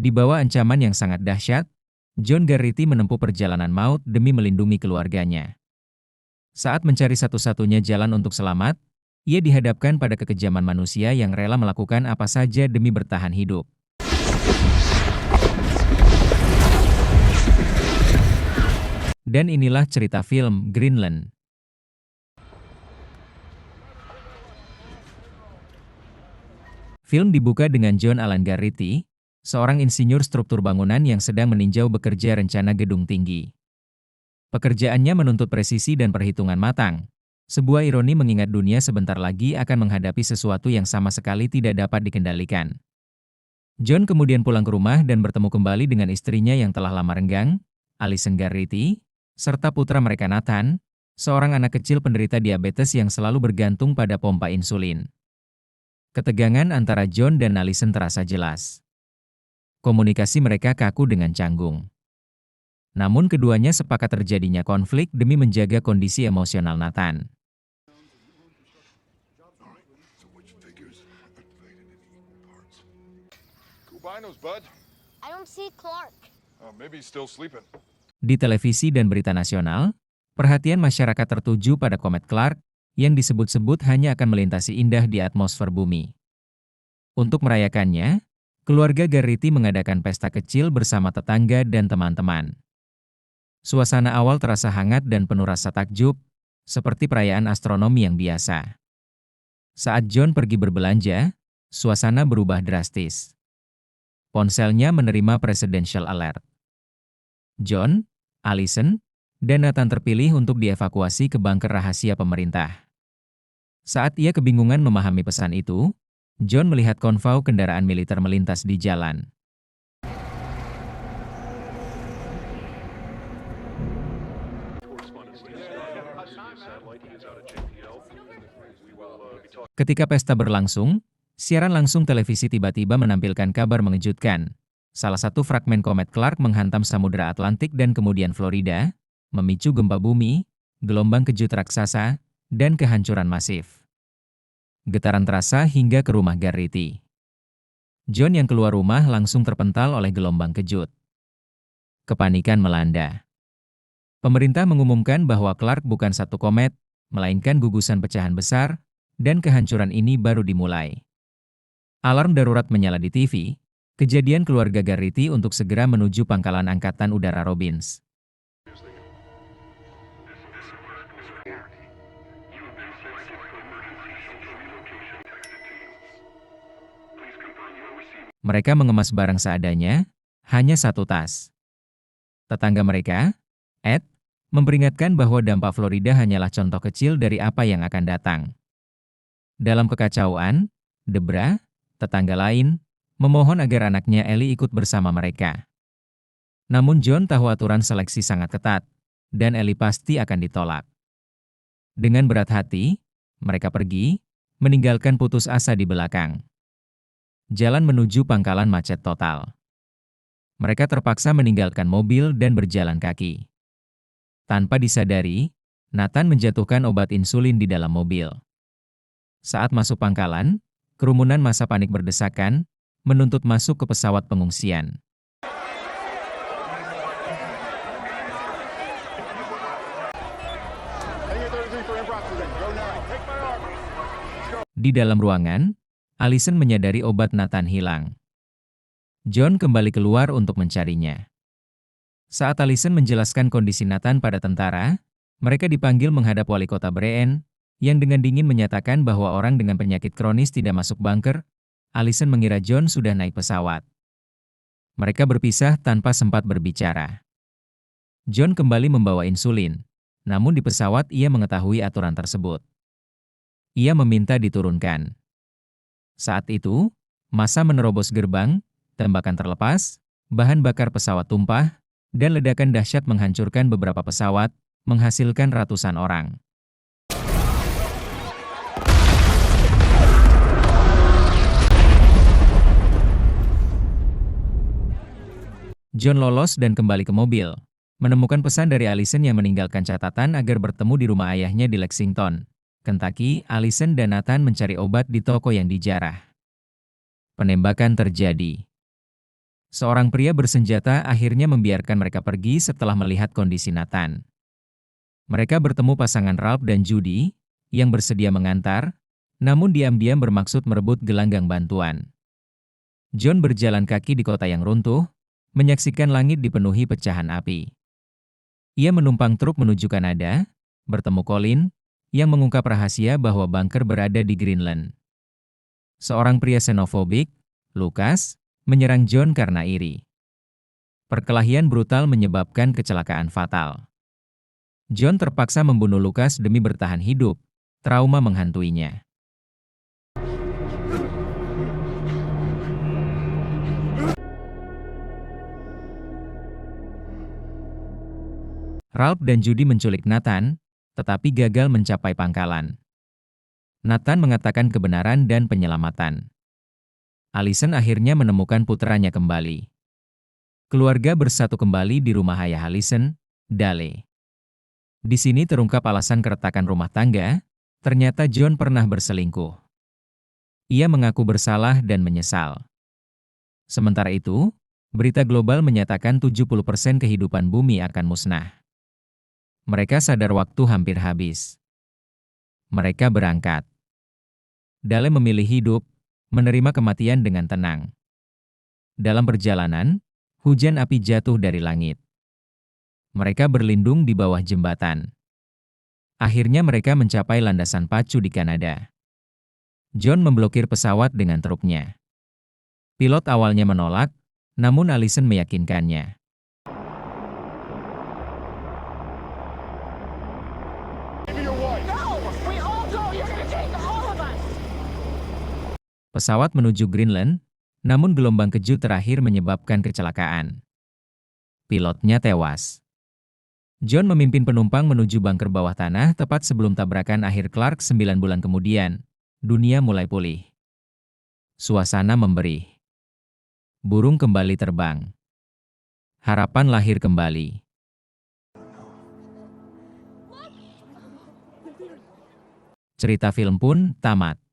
Di bawah ancaman yang sangat dahsyat, John Garrity menempuh perjalanan maut demi melindungi keluarganya. Saat mencari satu-satunya jalan untuk selamat, ia dihadapkan pada kekejaman manusia yang rela melakukan apa saja demi bertahan hidup. Dan inilah cerita film Greenland. Film dibuka dengan John Alan Garrity, seorang insinyur struktur bangunan yang sedang meninjau bekerja rencana gedung tinggi. Pekerjaannya menuntut presisi dan perhitungan matang. Sebuah ironi mengingat dunia sebentar lagi akan menghadapi sesuatu yang sama sekali tidak dapat dikendalikan. John kemudian pulang ke rumah dan bertemu kembali dengan istrinya yang telah lama renggang, Alison Garrity, serta putra mereka Nathan, seorang anak kecil penderita diabetes yang selalu bergantung pada pompa insulin. Ketegangan antara John dan Alison terasa jelas. Komunikasi mereka kaku dengan canggung. Namun keduanya sepakat terjadinya konflik demi menjaga kondisi emosional Nathan. Di televisi dan berita nasional, perhatian masyarakat tertuju pada komet Clark yang disebut-sebut hanya akan melintasi indah di atmosfer bumi. Untuk merayakannya, keluarga Garrity mengadakan pesta kecil bersama tetangga dan teman-teman. Suasana awal terasa hangat dan penuh rasa takjub, seperti perayaan astronomi yang biasa. Saat John pergi berbelanja, suasana berubah drastis. Ponselnya menerima presidential alert. John, Alison, dan Nathan terpilih untuk dievakuasi ke bunker rahasia pemerintah. Saat ia kebingungan memahami pesan itu, John melihat konvoi kendaraan militer melintas di jalan. Ketika pesta berlangsung, siaran langsung televisi tiba-tiba menampilkan kabar mengejutkan. Salah satu fragmen komet Clark menghantam Samudra Atlantik dan kemudian Florida, memicu gempa bumi, gelombang kejut raksasa, dan kehancuran masif. Getaran terasa hingga ke rumah Garrity. John yang keluar rumah langsung terpental oleh gelombang kejut. Kepanikan melanda. Pemerintah mengumumkan bahwa Clark bukan satu komet, melainkan gugusan pecahan besar, dan kehancuran ini baru dimulai. Alarm darurat menyala di TV, kejadian keluarga Garrity untuk segera menuju pangkalan Angkatan Udara Robbins. Mereka mengemas barang seadanya, hanya satu tas. Tetangga mereka, Ed, memperingatkan bahwa dampak Florida hanyalah contoh kecil dari apa yang akan datang. Dalam kekacauan, Debra, tetangga lain, memohon agar anaknya Ellie ikut bersama mereka. Namun John tahu aturan seleksi sangat ketat, dan Ellie pasti akan ditolak. Dengan berat hati, mereka pergi, meninggalkan putus asa di belakang. Jalan menuju pangkalan macet total. Mereka terpaksa meninggalkan mobil dan berjalan kaki. Tanpa disadari, Nathan menjatuhkan obat insulin di dalam mobil. Saat masuk pangkalan, kerumunan massa panik berdesakan, menuntut masuk ke pesawat pengungsian. Di dalam ruangan, Alison menyadari obat Nathan hilang. John kembali keluar untuk mencarinya. Saat Alison menjelaskan kondisi Nathan pada tentara, mereka dipanggil menghadap wali kota Breen, yang dengan dingin menyatakan bahwa orang dengan penyakit kronis tidak masuk bunker. Alison mengira John sudah naik pesawat. Mereka berpisah tanpa sempat berbicara. John kembali membawa insulin, namun di pesawat ia mengetahui aturan tersebut. Ia meminta diturunkan. Saat itu, massa menerobos gerbang, tembakan terlepas, bahan bakar pesawat tumpah, dan ledakan dahsyat menghancurkan beberapa pesawat, menghasilkan ratusan orang. John lolos dan kembali ke mobil, menemukan pesan dari Alison yang meninggalkan catatan agar bertemu di rumah ayahnya di Lexington, Kentucky. Alison dan Nathan mencari obat di toko yang dijarah. Penembakan terjadi. Seorang pria bersenjata akhirnya membiarkan mereka pergi setelah melihat kondisi Nathan. Mereka bertemu pasangan Ralph dan Judy, yang bersedia mengantar, namun diam-diam bermaksud merebut gelanggang bantuan. John berjalan kaki di kota yang runtuh, menyaksikan langit dipenuhi pecahan api. Ia menumpang truk menuju Kanada, bertemu Colin, yang mengungkap rahasia bahwa bunker berada di Greenland. Seorang pria xenofobik, Lucas, menyerang John karena iri. Perkelahian brutal menyebabkan kecelakaan fatal. John terpaksa membunuh Lucas demi bertahan hidup, trauma menghantuinya. Ralph dan Judy menculik Nathan, tetapi gagal mencapai pangkalan. Nathan mengatakan kebenaran dan penyelamatan. Allison akhirnya menemukan putranya kembali. Keluarga bersatu kembali di rumah ayah Allison, Dale. Di sini terungkap alasan keretakan rumah tangga, ternyata John pernah berselingkuh. Ia mengaku bersalah dan menyesal. Sementara itu, berita global menyatakan 70% kehidupan bumi akan musnah. Mereka sadar waktu hampir habis. Mereka berangkat. Dale memilih hidup, menerima kematian dengan tenang. Dalam perjalanan, hujan api jatuh dari langit. Mereka berlindung di bawah jembatan. Akhirnya mereka mencapai landasan pacu di Kanada. John memblokir pesawat dengan truknya. Pilot awalnya menolak, namun Allison meyakinkannya. Pesawat menuju Greenland, namun gelombang kejut terakhir menyebabkan kecelakaan. Pilotnya tewas. John memimpin penumpang menuju bunker bawah tanah tepat sebelum tabrakan akhir Clark 9 bulan kemudian. Dunia mulai pulih. Suasana memberi. Burung kembali terbang. Harapan lahir kembali. Cerita film pun tamat.